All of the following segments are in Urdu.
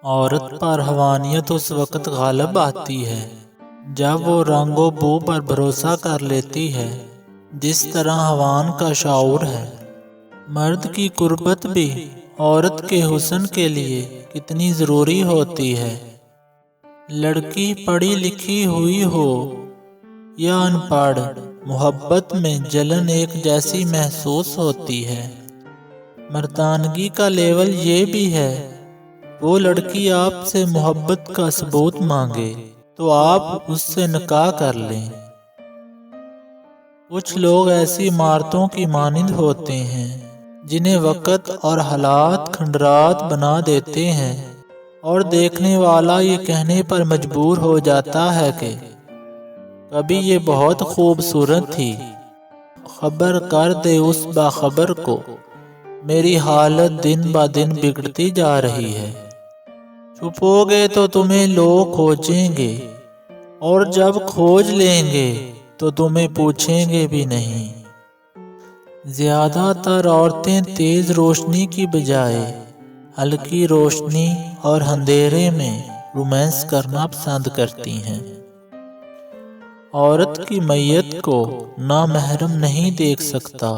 عورت پر حیوانیت اس وقت غالب آتی ہے جب وہ رنگ و بو پر بھروسہ کر لیتی ہے جس طرح حیوان کا شعور ہے۔ مرد کی قربت بھی عورت کے حسن کے لیے کتنی ضروری ہوتی ہے۔ لڑکی پڑھی لکھی ہوئی ہو یا ان پڑھ، محبت میں جلن ایک جیسی محسوس ہوتی ہے۔ مردانگی کا لیول یہ بھی ہے، وہ لڑکی آپ سے محبت کا ثبوت مانگے تو آپ اس سے نکاح کر لیں۔ کچھ لوگ ایسی عمارتوں کی مانند ہوتے ہیں جنہیں وقت اور حالات کھنڈرات بنا دیتے ہیں، اور دیکھنے والا یہ کہنے پر مجبور ہو جاتا ہے کہ کبھی یہ بہت خوبصورت تھی، خبر کر دے اس باخبر کو، میری حالت دن با دن بگڑتی جا رہی ہے۔ چھپو گے تو تمہیں لوگ کھوجیں گے، اور جب کھوج لیں گے تو تمہیں پوچھیں گے بھی نہیں۔ زیادہ تر عورتیں تیز روشنی کی بجائے ہلکی روشنی اور اندھیرے میں رومانس کرنا پسند کرتی ہیں۔ عورت کی میت کو نامحرم نہیں دیکھ سکتا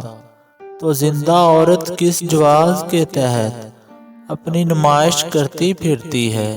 تو زندہ عورت کس جواز کے تحت اپنی نمائش کرتی پھرتی ہے؟